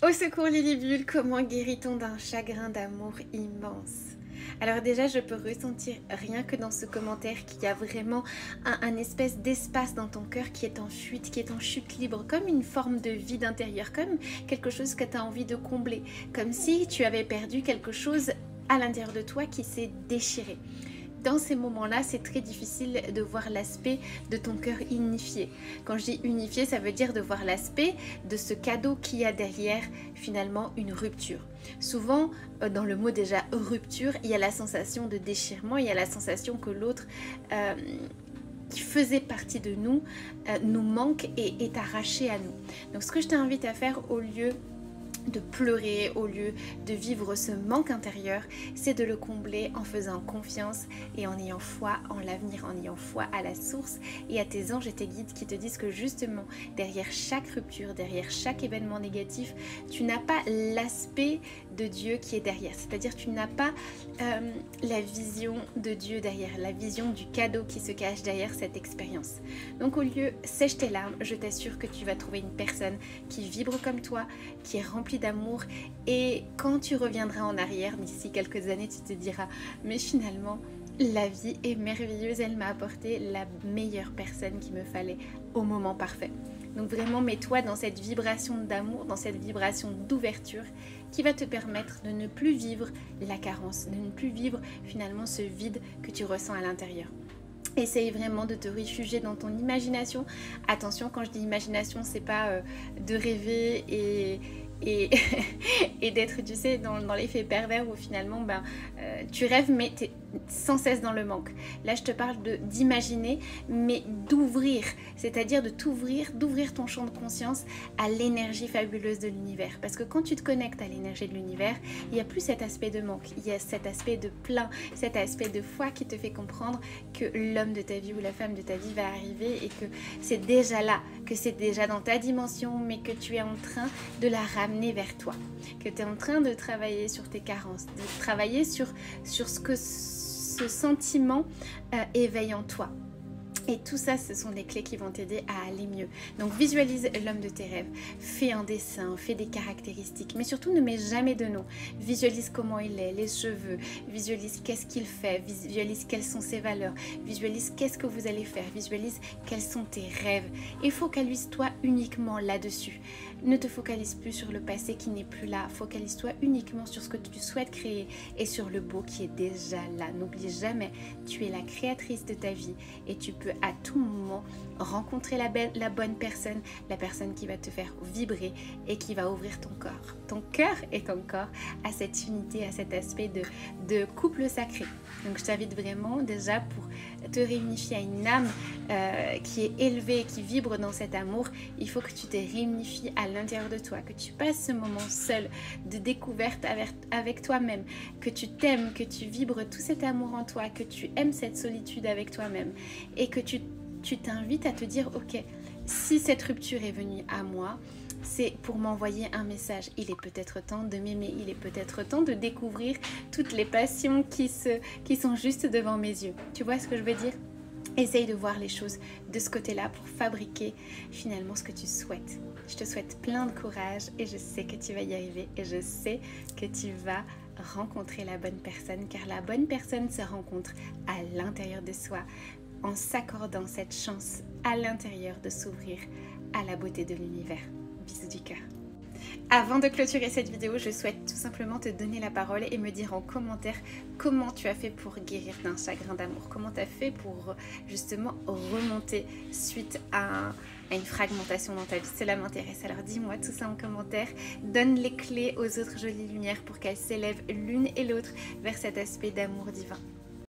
Au secours Lilibule, comment guérit-on d'un chagrin d'amour immense? Alors déjà, je peux ressentir rien que dans ce commentaire qu'il y a vraiment un espèce d'espace dans ton cœur qui est en fuite, qui est en chute libre, comme une forme de vide intérieur, comme quelque chose que tu as envie de combler, comme si tu avais perdu quelque chose à l'intérieur de toi qui s'est déchiré. Dans ces moments-là, c'est très difficile de voir l'aspect de ton cœur unifié. Quand je dis unifié, ça veut dire de voir l'aspect de ce cadeau qu'il y a derrière finalement une rupture. Souvent, dans le mot déjà rupture, il y a la sensation de déchirement, il y a la sensation que l'autre qui faisait partie de nous, nous manque et est arraché à nous. Donc ce que je t'invite à faire au lieu de pleurer, au lieu de vivre ce manque intérieur, c'est de le combler en faisant confiance et en ayant foi en l'avenir, en ayant foi à la source et à tes anges et tes guides qui te disent que justement derrière chaque rupture, derrière chaque événement négatif, tu n'as pas l'aspect de Dieu qui est derrière, c'est-à-dire tu n'as pas la vision de Dieu derrière, la vision du cadeau qui se cache derrière cette expérience. Donc au lieu, sèche tes larmes, je t'assure que tu vas trouver une personne qui vibre comme toi, qui est remplie d'amour, et quand tu reviendras en arrière d'ici quelques années, tu te diras mais finalement la vie est merveilleuse, elle m'a apporté la meilleure personne qu'il me fallait au moment parfait. Donc vraiment mets-toi dans cette vibration d'amour, dans cette vibration d'ouverture qui va te permettre de ne plus vivre la carence, de ne plus vivre finalement ce vide que tu ressens à l'intérieur. Essaye vraiment de te réfugier dans ton imagination. Attention, quand je dis imagination, c'est pas de rêver et d'être, tu sais, dans l'effet pervers où finalement tu rêves mais tu es sans cesse dans le manque. Là je te parle d'imaginer mais d'ouvrir, c'est-à-dire de t'ouvrir, d'ouvrir ton champ de conscience à l'énergie fabuleuse de l'univers. Parce que quand tu te connectes à l'énergie de l'univers, il n'y a plus cet aspect de manque, il y a cet aspect de plein, cet aspect de foi qui te fait comprendre que l'homme de ta vie ou la femme de ta vie va arriver et que c'est déjà là, que c'est déjà dans ta dimension mais que tu es en train de la ramener vers toi, que tu es en train de travailler sur tes carences, de travailler sur ce que ce sentiment éveille en toi. Et tout ça, ce sont des clés qui vont t'aider à aller mieux. Donc visualise l'homme de tes rêves, fais un dessin, fais des caractéristiques, mais surtout ne mets jamais de nom. Visualise comment il est, les cheveux, visualise qu'est-ce qu'il fait, visualise quelles sont ses valeurs, visualise qu'est-ce que vous allez faire, visualise quels sont tes rêves. Et focalise-toi uniquement là-dessus. Ne te focalise plus sur le passé qui n'est plus là, focalise-toi uniquement sur ce que tu souhaites créer et sur le beau qui est déjà là. N'oublie jamais, tu es la créatrice de ta vie et tu peux à tout moment rencontrer la bonne personne, la personne qui va te faire vibrer et qui va ouvrir ton cœur et ton corps à cette unité, à cet aspect de couple sacré. Donc je t'invite vraiment déjà pour te réunifier à une âme qui est élevée, qui vibre dans cet amour, il faut que tu te réunifies à l'intérieur de toi, que tu passes ce moment seul de découverte avec toi-même, que tu t'aimes, que tu vibres tout cet amour en toi, que tu aimes cette solitude avec toi-même et que tu t'invites à te dire ok, si cette rupture est venue à moi, c'est pour m'envoyer un message. Il est peut-être temps de m'aimer, il est peut-être temps de découvrir toutes les passions qui sont juste devant mes yeux. Tu vois ce que je veux dire ? Essaye de voir les choses de ce côté-là pour fabriquer finalement ce que tu souhaites. Je te souhaite plein de courage et je sais que tu vas y arriver et je sais que tu vas rencontrer la bonne personne car la bonne personne se rencontre à l'intérieur de soi en s'accordant cette chance à l'intérieur de s'ouvrir à la beauté de l'univers. Bisous du cœur. Avant de clôturer cette vidéo, je souhaite tout simplement te donner la parole et me dire en commentaire comment tu as fait pour guérir d'un chagrin d'amour. Comment tu as fait pour justement remonter suite à une fragmentation dans ta vie. Cela m'intéresse. Alors dis-moi tout ça en commentaire. Donne les clés aux autres jolies lumières pour qu'elles s'élèvent l'une et l'autre vers cet aspect d'amour divin.